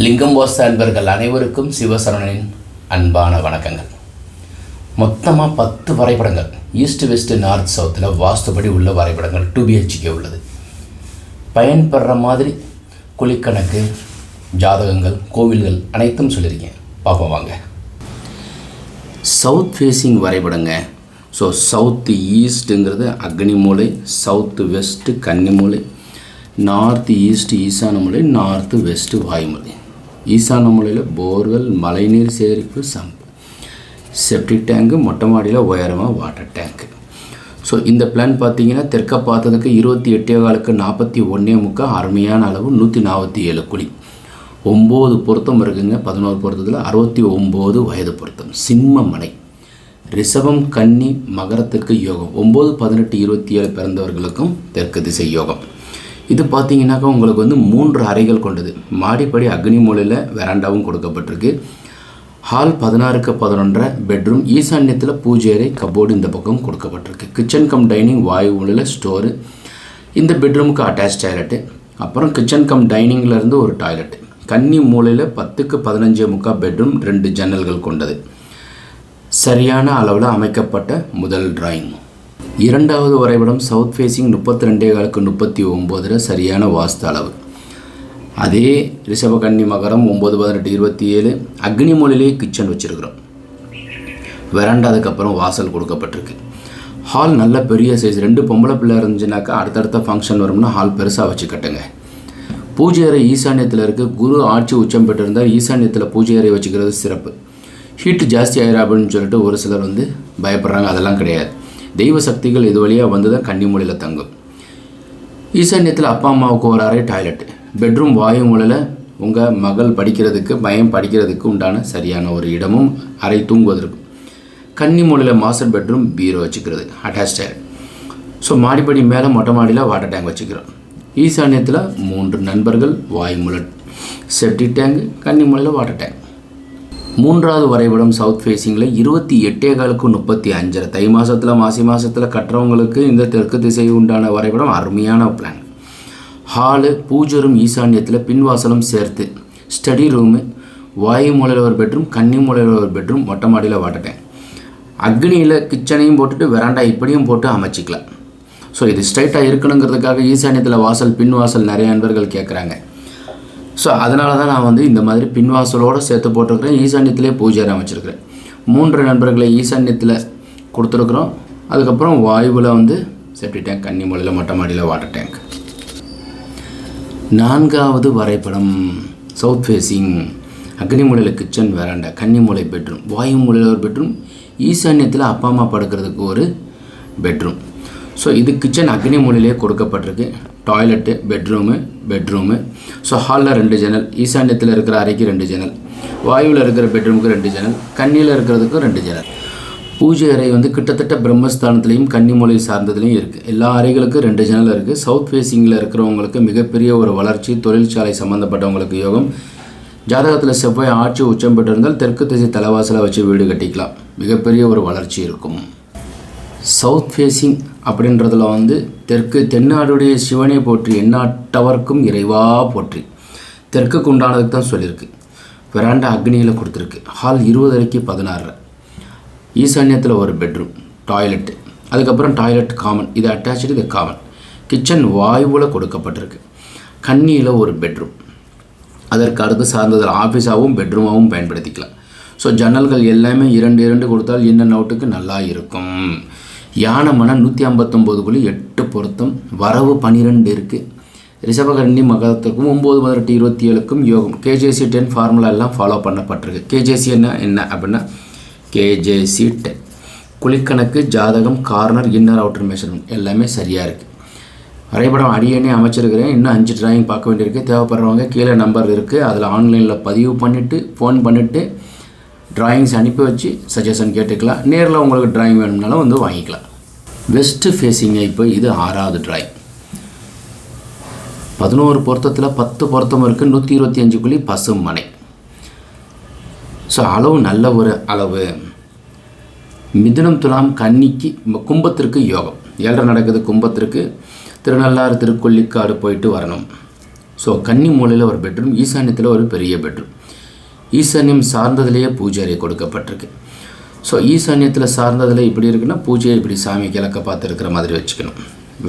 லிங்கம் வாஸ்து அன்பர்கள் அனைவருக்கும் சிவசரணனின் அன்பான வணக்கங்கள். மொத்தமாக 10 வரைபடங்கள் ஈஸ்ட் வெஸ்ட் நார்த் சவுத்தில் வாஸ்துபடி உள்ள வரைபடங்கள் 2 BHK உள்ளது. பயன்படுற மாதிரி குழிக்கணக்கு, ஜாதகங்கள், கோவில்கள் அனைத்தும் சொல்லியிருக்கேன். பார்ப்போம் வாங்க. சவுத் ஃபேஸிங் வரைபடங்க. ஸோ சவுத்து ஈஸ்ட்டுங்கிறது அக்னி மூலை, சவுத்து வெஸ்ட்டு கன்னி மூலை, நார்த் ஈஸ்ட் ஈசான மூலை, நார்த்து வெஸ்ட்டு வாயுமலை. ஈசான மூலையில் போர்வெல், மழைநீர் சேகரிப்பு, சம்பு, செப்டிக் டேங்கு, மொட்டை மாடியில் உயரமாக வாட்டர் டேங்க்கு. ஸோ இந்த பிளான் பார்த்தீங்கன்னா தெற்க பார்த்ததுக்கு 28 41 அருமையான அளவு 147 குழி, 9 பொருத்தம் இருக்குங்க. 11 பொருத்தத்தில் 69 வயது பொருத்தம். சிம்ம மனை, ரிஷபம், கன்னி, மகரத்திற்கு யோகம். 9, 18, 27 பிறந்தவர்களுக்கும் தெற்கு திசை யோகம். இது பார்த்தீங்கன்னாக்கா உங்களுக்கு 3 அறைகள் கொண்டது. மாடிப்படி அக்னி மூலையில் வெராண்டாவும் கொடுக்கப்பட்டிருக்கு. ஹால் 16க்கு 11 பெட்ரூம், ஈசான்யத்தில் பூஜை அறை, கபோர்டு இந்த பக்கம் கொடுக்கப்பட்டிருக்கு. கிச்சன் கம் டைனிங், வாயு மூலையில் ஸ்டோரு. இந்த பெட்ரூமுக்கு அட்டாச் டாய்லெட்டு, அப்புறம் கிச்சன் கம் டைனிங்லேருந்து ஒரு டாய்லெட்டு. கன்னி மூலையில் 10க்கு 15 பெட்ரூம், 2 ஜன்னல்கள் கொண்டது. சரியான அளவில் அமைக்கப்பட்ட முதல் டிராயிங். இரண்டாவது வரைபடம் சவுத் ஃபேஸிங் 32 39 சரியான வாஸ்து அளவு. அதே ரிஷப கன்னி மகரம் 9, 18, 27 அக்னி மூலையிலே கிச்சன் வச்சுருக்கிறோம். வெராண்டா அதுக்கப்புறம் வாசல் கொடுக்கப்பட்டிருக்கு. ஹால் நல்ல பெரிய சைஸ். 2 பொம்பளை பிள்ளை இருந்துச்சுனாக்கா அடுத்தடுத்த ஃபங்க்ஷன் வரும்னா ஹால் பெருசாக வச்சு கட்டுங்க. பூஜை அறை ஈசான்யத்தில் இருக்குது. குரு ஆட்சி உச்சம் பெற்றிருந்தால் ஈசான்யத்தில் பூஜை அறை வச்சுக்கிறது சிறப்பு. ஹீட்டு ஜாஸ்தி ஆயிரும் அப்படின்னு சொல்லிட்டு ஒரு சிலர் பயப்படுறாங்க. அதெல்லாம் கிடையாது. தெய்வ சக்திகள் இது வழியாக வந்து தான் கன்னி மூலையில் தங்கும். ஈசான்யத்தில் அப்பா அம்மாவுக்கு ஒரு அறை, டாய்லெட்டு. பெட்ரூம் வாயு மூலையில் உங்கள் மகள் படிக்கிறதுக்கு, பையன் படிக்கிறதுக்கு உண்டான சரியான ஒரு இடமும் அறை தூங்குவதற்கு. கன்னி மூலையில் மாஸ்டர் பெட்ரூம், பீரோ வச்சுக்கிறது, அட்டாச் டாய்லெட். ஸோ மாடிப்படி மேலே மொட்டை மாடியில் வாட்டர் டேங்க் வச்சுக்கிறோம். ஈசான்யத்தில் 3 நண்பர்கள், வாயு மூலை செப்டிக் டேங்கு, கன்னி மூலையில் வாட்டர் டேங்க். மூன்றாவது வரைபடம் சவுத் ஃபேஸிங்கில் 28 35 தை மாதத்தில் மாசி மாதத்தில் கட்டுறவங்களுக்கு இந்த தெற்கு திசை உண்டான வரைபடம் அருமையான பிளான். ஹாலு, பூஜை ரூம் ஈசான்யத்தில் பின்வாசலும் சேர்த்து, ஸ்டடி ரூமு, வாயு மூலையில் ஒரு பெட்ரூம், கன்னி மூலையில் ஒரு பெட்ரூம், மொட்டை மாடியில் வாட்டர் டேங்க். அக்னியில் கிச்சனையும் போட்டுட்டு வெராண்டா இப்படியும் போட்டு அமைச்சிக்கலாம். ஸோ இது ஸ்ட்ரைட்டாக இருக்கணுங்கிறதுக்காக ஈசான்யத்தில் வாசல், பின் வாசல் நிறைய நண்பர்கள் கேட்குறாங்க. ஸோ அதனால தான் நான் இந்த மாதிரி பின்வாசலோடு சேர்த்து போட்டிருக்கிறேன். ஈசான்யத்திலே பூஜை அறை அமைச்சிருக்கிறேன். 3 நண்பர்களை ஈசான்யத்தில் கொடுத்துருக்குறோம். அதுக்கப்புறம் வாயுவில் செப்டி டேங்க், கன்னி மூலையில் மொட்டை மாடியில் வாட்டர் டேங்க். நான்காவது வரைபடம் சவுத் ஃபேஸிங் அக்னி மூலையில் கிச்சன், வெராண்டா, கன்னி மூலை பெட்ரூம், வாயு மூலையில் ஒரு பெட்ரூம், ஈசான்யத்தில் அப்பா அம்மா படுக்கிறதுக்கு ஒரு பெட்ரூம். ஸோ இது கிச்சன் அக்னி மூலையிலே கொடுக்கப்பட்டிருக்கு. Toilet, bedroom. ஸோ ஹாலில் 2 ஜன்னல், ஈசான்யத்தில் இருக்கிற அறைக்கு 2 ஜன்னல், வாயுவில் இருக்கிற பெட்ரூமுக்கு 2 ஜன்னல், கன்னியில் இருக்கிறதுக்கும் 2 ஜன்னல். பூஜை அறை கிட்டத்தட்ட பிரம்மஸ்தானத்துலேயும் கன்னி மூலை சார்ந்ததுலேயும் இருக்குது. எல்லா அறைகளுக்கும் 2 ஜன்னல் இருக்குது. சவுத் ஃபேஸிங்கில் இருக்கிறவங்களுக்கு மிகப்பெரிய ஒரு வளர்ச்சி, தொழிற்சாலை சம்மந்தப்பட்டவங்களுக்கு யோகம். ஜாதகத்தில் செவ்வாய் ஆட்சி உச்சம் பெற்றிருந்தால் தெற்கு திசை தலைவாசலை வச்சு வீடு கட்டிக்கலாம். மிகப்பெரிய ஒரு வளர்ச்சி இருக்கும். சவுத் ஃபேஸிங் அப்படின்றதில் தெற்கு தென்னாடுடைய சிவனை போற்றி, எந்நாட்டவர்க்கும் இறைவா போற்றி, தெற்குக்கு உண்டானதுக்கு தான் சொல்லியிருக்கு. வெராண்டா அக்னியில் கொடுத்துருக்கு. ஹால் 20 16 ஈசான்யத்தில் ஒரு பெட்ரூம், டாய்லெட்டு, அதுக்கப்புறம் டாய்லெட் காமன், இது அட்டாச்சு, இது காமன். கிச்சன் வாயுவில் கொடுக்கப்பட்டிருக்கு. கன்னியில் ஒரு பெட்ரூம், அதற்கு அடுத்து சார்ந்ததில் ஆஃபீஸாகவும் பெட்ரூமாகவும் பயன்படுத்திக்கலாம். ஸோ ஜன்னல்கள் எல்லாமே 2 கொடுத்தால் இன் அவுட்டுக்கு நல்லா இருக்கும். யானை மனம் 159 குழி, 8 பொருத்தம், வரவு 12 இருக்குது. ரிஷபகன்னி மகரத்துக்கும் 9, 18, 27க்கும் யோகம். KJC 10 ஃபார்முலா எல்லாம் ஃபாலோ பண்ணப்பட்டிருக்கு. KJC என்ன அப்படின்னா KJC 10 குழிக்கணக்கு, ஜாதகம், கார்னர், இன்னர் அவுட்டர் மெஷர்மெண்ட் எல்லாமே சரியாக இருக்குது. வரைபடம் அடியேனே அமைச்சிருக்கிறேன். இன்னும் 5 டிராயிங் பார்க்க வேண்டியிருக்கு. தேவைப்படுறவங்க கீழே நம்பர் இருக்குது, அதில் ஆன்லைனில் பதிவு பண்ணிவிட்டு ஃபோன் பண்ணிவிட்டு டிராயிங்ஸ் அனுப்பி வச்சு சஜஷன் கேட்டுக்கலாம். நேரில் உங்களுக்கு டிராயிங் வேணும்னாலும் வாங்கிக்கலாம். வெஸ்ட்டு ஃபேஸிங்கை இப்போ இது 6வது டிராயிங். 11 பொருத்தத்தில் 10 பொருத்தம் இருக்குது. 125 குழி, பசும் மனை. ஸோ அளவு நல்ல ஒரு அளவு. மிதுனம், துலாம், கன்னிக்கு, கும்பத்திற்கு யோகம். 7 நடக்குது கும்பத்திற்கு. திருநள்ளாறு திருக்கொள்ளிக்காடு போயிட்டு வரணும். ஸோ கன்னி மூலையில் ஒரு பெட்ரூம், ஈசான்யத்தில் ஒரு பெரிய பெட்ரூம். ஈசான்யம் சார்ந்ததுலேயே பூஜை அறை கொடுக்கப்பட்டிருக்கு. ஸோ ஈசான்யத்தில் சார்ந்ததில் இப்படி இருக்குன்னா பூஜையை இப்படி சாமி கிழக்க பார்த்து இருக்கிற மாதிரி வச்சுக்கணும்.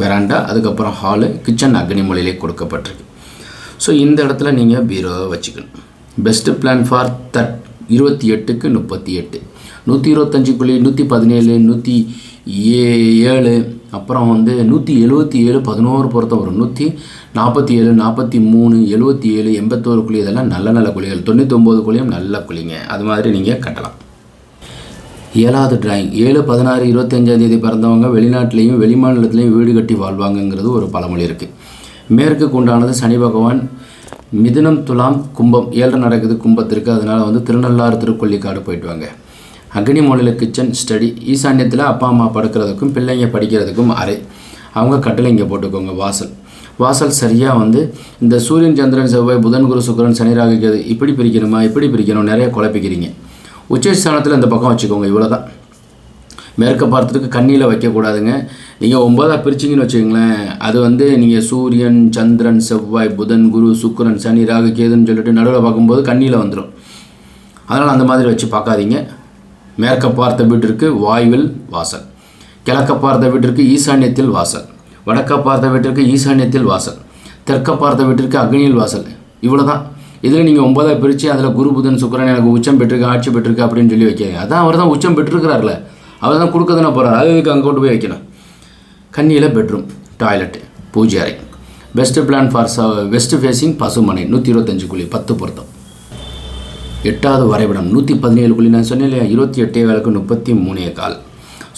வெராண்டா, அதுக்கப்புறம் ஹாலு, கிச்சன் அக்னி மூலையிலே கொடுக்கப்பட்டிருக்கு. ஸோ இந்த இடத்துல நீங்கள் பீரோவை வச்சுக்கணும். பெஸ்ட்டு பிளான் ஃபார் 28க்கு 38, 125 குழி, 117, 107, அப்புறம் 177, 11 பொருத்தம் வரும். 147, 43, 77, 81 குழி, இதெல்லாம் நல்ல நல்ல குழிகள். 99 குழியும் நல்ல குழிங்க. அது மாதிரி நீங்கள் கட்டலாம். 7வது டிராயிங், 7, 16, 25 பிறந்தவங்க வெளிநாட்டிலையும் வெளிமாநிலத்திலையும் வீடு கட்டி வாழ்வாங்கங்கிறது ஒரு பழமொழி இருக்குது. மேற்குக்கு உண்டானது சனி பகவான். மிதுனம், துலாம், கும்பம் 7 நடக்குது கும்பத்திற்கு. அதனால் திருநள்ளாறு திருக்கொள்ளிக்காடு போயிட்டு வாங்க. அக்னி மூலையில் கிச்சன், ஸ்டடி. ஈசான்யத்தில் அப்பா அம்மா படுக்கிறதுக்கும் பிள்ளைங்க படிக்கிறதுக்கும் அறை. அவங்க கட்டில் இங்கே போட்டுக்கோங்க. வாசல் சரியாக இந்த சூரியன், சந்திரன், செவ்வாய், புதன், குரு, சுக்கிரன், சனி, ராகு, கேது இப்படி பிரிக்கணுமா, இப்படி பிரிக்கணும், நிறைய குழப்பிக்கிறீங்க. உச்சஸ்தானத்தில் இந்த பக்கம் வச்சுக்கோங்க. இவ்வளோதான். மேற்க பார்த்ததுக்கு கண்ணியில் வைக்கக்கூடாதுங்க. நீங்கள் 9ஆக பிரிச்சிங்கன்னு வச்சுக்கோங்களேன், அது நீங்கள் சூரியன், சந்திரன், செவ்வாய், புதன், குரு, சுக்கிரன், சனி, ராகு, கேதுன்னு சொல்லிட்டு நடுவில் பார்க்கும்போது கண்ணியில் வந்துடும். அதனால் அந்த மாதிரி வச்சு பார்க்காதீங்க. மேற்க பார்த்த வீட்டிற்கு வாயுவில் வாசல், கிழக்க பார்த்த வீட்டிற்கு ஈசான்யத்தில் வாசல், வடக்க பார்த்த வீட்டிற்கு ஈசான்யத்தில் வாசல், தெற்க பார்த்த வீட்டிற்கு அக்னியில் வாசல். இவ்வளோ தான். இதில் நீங்கள் 9ஆக பிரித்து அதில் குரு, புதன், சுக்கிரன் எனக்கு உச்சம் பெற்றிருக்கு, ஆட்சி பெற்றிருக்கு அப்படின்னு சொல்லி வைக்காங்க. அதான் அவர் தான் உச்சம் பெற்றிருக்கிறார்ல, அவர் தான் கொடுக்க தானே போகிறார். அதுக்கு அங்கே கொண்டு போய் வைக்கணும். கன்னியில் பெட்ரூம், டாய்லெட்டு, பூஜை அறை. Best plan for west facing பசுமனை, 125 குழி, 10 பொருத்தம். 8வது வரைபடம் 117 குழி. நான் சொன்னேன் இல்லையா, 28 வேலைக்கு 33 கால்.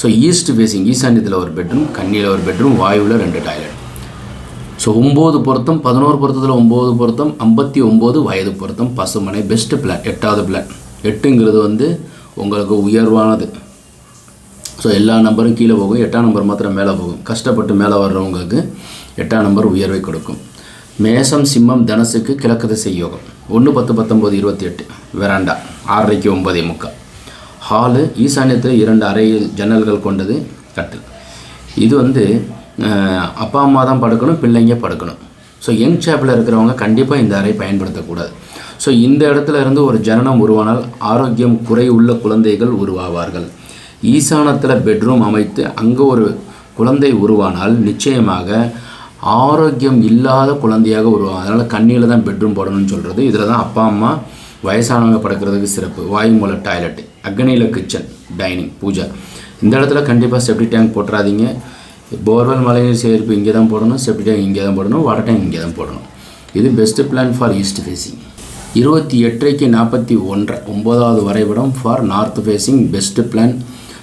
ஸோ ஈஸ்ட் ஃபேஸிங், ஈசான்யத்தில் ஒரு பெட்ரூம், கன்னியில் ஒரு பெட்ரூம், வாயுவில் 2 டாய்லெட். ஸோ 9 பொருத்தம், 11 பொருத்தத்தில் 9 பொருத்தம், 59 வயது பொருத்தம், பசுமனை. பெஸ்ட்டு பிளான் 8வது பிளான். 8ங்கிறது உங்களுக்கு உயர்வானது. ஸோ எல்லா நம்பரும் கீழே போகும், 8ஆம் நம்பர் மாத்திரம் மேலே போகும். கஷ்டப்பட்டு மேலே வர்றவங்களுக்கு 8ஆம் நம்பர் உயர்வை கொடுக்கும். மேசம், சிம்மம், தனுசுக்கு கிழக்கு திசை யோகம். 1, 10, 19, 28. வெராண்டா 6:30க்கு 9:45. ஹாலு, ஈசான்யத்தில் 2 அறையில் ஜன்னல்கள் கொண்டது, கட்டில். இது அப்பா அம்மா தான் படுக்கணும், பிள்ளைங்க படுக்கணும். ஸோ யங் ஷேப்பில் இருக்கிறவங்க கண்டிப்பாக இந்த அறை பயன்படுத்தக்கூடாது. ஸோ இந்த இடத்துல இருந்து ஒரு ஜனனம் உருவானால் ஆரோக்கியம் குறை உள்ள குழந்தைகள் உருவாவார்கள். ஈசானத்தில் பெட்ரூம் அமைத்து அங்கே ஒரு குழந்தை உருவானால் நிச்சயமாக ஆரோக்கியம் இல்லாத குழந்தையாக உருவாகும். அதனால் கண்ணியில் தான் பெட்ரூம் போடணும்னு சொல்கிறது. இதில் தான் அப்பா அம்மா வயசானவங்க படுக்கிறதுக்கு சிறப்பு. வாயு மூல டாய்லெட்டு, அக்னியில் கிச்சன், டைனிங், பூஜை. இந்த இடத்துல கண்டிப்பாக செப்டி டேங்க் போட்டுறாதீங்க. போர்வெல் மழைநீர் சேகரிப்பு இங்கே தான் போடணும், செப்டி டேங்க் இங்கே தான் போடணும், வாட்டர் டேங்க் இங்கே தான் போடணும். இது best plan for east facing. 28க்கு 41, 9வது வரைபடம் for north facing, best plan.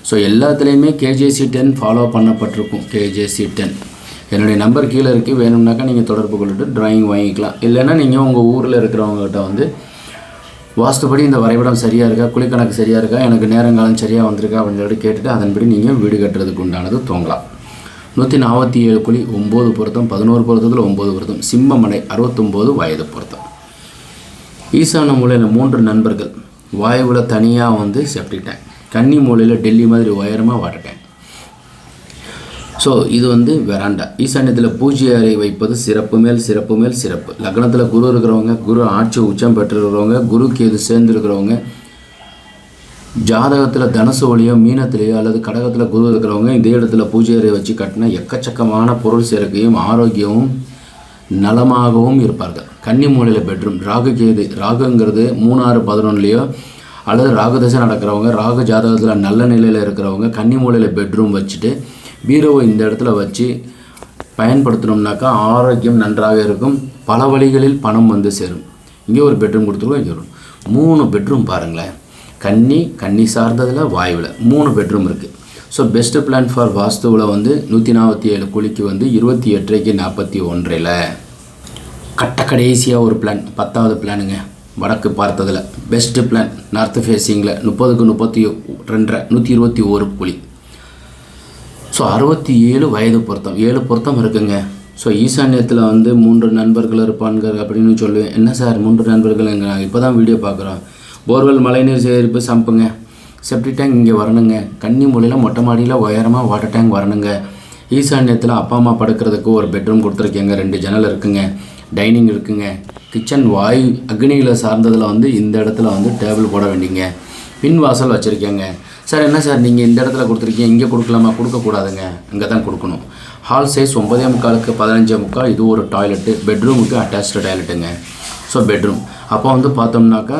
So எல்லாத்துலேயுமே KJC 10 ஃபாலோ பண்ணப்பட்டிருக்கும். KJC 10 என்னுடைய நம்பர் கீழே இருக்குது. வேணும்னாக்கா நீங்கள் தொடர்பு கொண்டுட்டு ட்ராயிங் வாங்கிக்கலாம். இல்லைன்னா நீங்கள் உங்கள் ஊரில் இருக்கிறவங்ககிட்ட வாஸ்துபடி இந்த வரைபடம் சரியாக இருக்கா, குழிக்கணக்கு சரியாக இருக்கா, எனக்கு நேரங்காலம் சரியாக வந்திருக்கா அப்படின்னு சொல்லிட்டு கேட்டுட்டு அதன்படி நீங்கள் வீடு கட்டுறதுக்கு உண்டானது தோங்கலாம். 147 குழி, 9 பொருத்தம், 11 பொருத்தத்தில் 9 பொருத்தம், சிம்மமனை, 69 வயது பொருத்தம். ஈசான மூலையில் 3 நண்பர்கள், வாயுவில் தனியாக செப்டி டேங்க், கன்னி மூலையில் டெல்லி மாதிரி உயரமாக வாட்டர் டேங்க். ஸோ இது வெராண்டா. ஈசான்யத்தில் பூஜை அறை வைப்பது சிறப்பு மேல் சிறப்பு மேல் சிறப்பு. லக்னத்தில் குரு இருக்கிறவங்க, குரு ஆட்சி உச்சம் பெற்றிருக்கிறவங்க, குரு கேது சேர்ந்துருக்கிறவங்க, ஜாதகத்தில் தனுசு ஒளியோ மீனத்திலேயோ அல்லது கடகத்தில் குரு இருக்கிறவங்க இதே இடத்துல பூஜை அறை வச்சு கட்டினா எக்கச்சக்கமான பொருள் சேர்க்கையும் ஆரோக்கியமும் நலமாகவும் இருப்பார்கள். கன்னி மூலையில் பெட்ரூம், ராகு கேது. ராகுங்கிறது 3, 6, 11லேயோ அல்லது ராகு தசை நடக்கிறவங்க, ராகு ஜாதகத்தில் நல்ல நிலையில் இருக்கிறவங்க கன்னி மூலையில் பெட்ரூம் வச்சுட்டு பீரோவை இந்த இடத்துல வச்சு பயன்படுத்தினோம்னாக்கா ஆரோக்கியம் நன்றாக இருக்கும். பல வழிகளில் பணம் சேரும். இங்கே ஒரு பெட்ரூம் கொடுத்துருவோம். இங்கே ஒரு 3 பெட்ரூம் பாருங்களேன். கன்னி சார்ந்ததில் வாயுவில் 3 பெட்ரூம் இருக்குது. ஸோ பெஸ்ட்டு பிளான் ஃபார் வாஸ்துவில் 147 குழிக்கு 28க்கு 41. கட்ட கடைசியாக ஒரு பிளான், 10வது பிளானுங்க. வடக்கு பார்த்ததில் பெஸ்ட்டு பிளான் நார்த் ஃபேஸிங்கில் 30க்கு 32, 121 குழி. ஸோ 67 வயது பொருத்தம், 7 பொருத்தம் இருக்குங்க. ஸோ ஈசான்யத்தில் 3 நண்பர்கள் இருப்பாங்க அப்படின்னு சொல்லுவேன். என்ன சார் 3 நண்பர்கள் எங்கே? நாங்கள் இப்போ தான் வீடியோ பார்க்குறோம். போர்வெல் மழைநீர் சேகரிப்பு சம்புங்க, செப்டி டேங்க் இங்கே வரணுங்க. கன்னி மூலையில் மொட்டை மாடியில் உயரமாக வாட்டர் டேங்க் வரணுங்க. ஈசான்யத்தில் அப்பா அம்மா படுக்கிறதுக்கு ஒரு பெட்ரூம் கொடுத்துருக்கீங்க, 2 ஜன்னல் இருக்குங்க, டைனிங் இருக்குங்க, கிச்சன் வாயு அக்னியில் சார்ந்ததில் வந்து இந்த இடத்துல வந்து டேபிள் போட வேண்டிங்க, பின் வாசல் வச்சுருக்கேங்க. சார் என்ன சார் நீங்கள் இந்த இடத்துல கொடுத்துருக்கீங்க, இங்கே கொடுக்கலாமா? கொடுக்கக்கூடாதுங்க, இங்கே தான் கொடுக்கணும். ஹால் சைஸ் 9.25க்கு 15.25, இது ஒரு டாய்லெட்டு, பெட்ரூமுக்கு அட்டாச்சு டாய்லெட்டுங்க. ஸோ பெட்ரூம் அப்போ வந்து பார்த்தோம்னாக்கா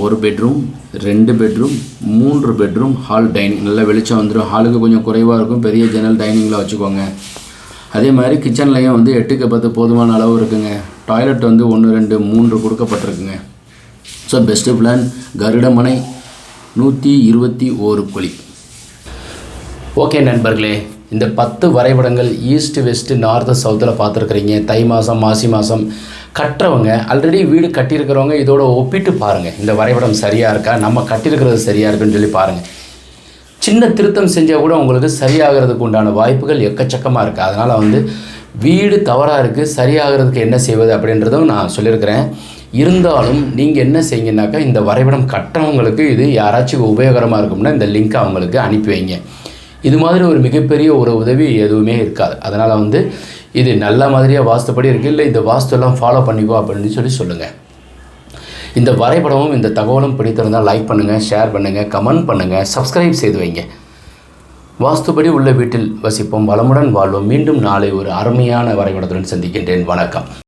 ஒரு bedroom, 2 bedroom, 3 bedroom, hall, dining, நல்ல வெளிச்சம் வந்துடும். ஹாலுக்கு கொஞ்சம் குறைவாக இருக்கும், பெரிய ஜன்னல் டைனிங்கில் வச்சுக்கோங்க. அதே மாதிரி கிச்சன்லேயும் வந்து 8க்கு 10 போதுமான அளவு இருக்குங்க. டாய்லெட் வந்து 1, 2, 3 கொடுக்கப்பட்டிருக்குங்க. ஸோ பெஸ்ட்டு பிளான் கருடமனை 121 குழி. ஓகே நண்பர்களே, இந்த 10 வரைபடங்கள் ஈஸ்ட் வெஸ்ட்டு நார்த்து சவுத்தில் பார்த்துருக்குறீங்க. தை மாதம் மாசி மாதம் கட்டுறவங்க, ஆல்ரெடி வீடு கட்டியிருக்கிறவங்க இதோட ஒப்பிட்டு பாருங்கள், இந்த வரைபடம் சரியாக இருக்கா, நம்ம கட்டியிருக்கிறது சரியாக இருக்குன்னு சொல்லி பாருங்கள். சின்ன திருத்தம் செஞ்சால் கூட உங்களுக்கு சரியாகிறதுக்கு உண்டான வாய்ப்புகள் எக்கச்சக்கமாக இருக்குது. அதனால் வந்து வீடு தவறாக இருக்குது, சரியாகிறதுக்கு என்ன செய்வது அப்படின்றதும் நான் சொல்லியிருக்கிறேன். இருந்தாலும் நீங்கள் என்ன செய்யுங்கனாக்கா, இந்த வரைபடம் கட்டுறவங்களுக்கு இது யாராச்சும் உபயோகரமாக இருக்கும்னா இந்த லிங்க்கை அவங்களுக்கு அனுப்பி வைங்க. இது மாதிரி ஒரு மிகப்பெரிய ஒரு உதவி எதுவுமே இருக்காது. அதனால் வந்து இது நல்ல மாதிரியாக வாஸ்துப்படி இருக்குது, இல்லை இந்த வாஸ்துலாம் ஃபாலோ பண்ணிக்கோ அப்படின்னு சொல்லுங்கள். இந்த வரைபடமும் இந்த தகவலும் பிடித்திருந்தால் லைக் பண்ணுங்கள், ஷேர் பண்ணுங்கள், கமெண்ட் பண்ணுங்கள், சப்ஸ்கிரைப் செய்து வைங்க. வாஸ்துப்படி உள்ள வீட்டில் வசிப்போம், வளமுடன் வாழ்வோம். மீண்டும் நாளை ஒரு அருமையான வரைபடத்துடன் சந்திக்கின்றேன். வணக்கம்.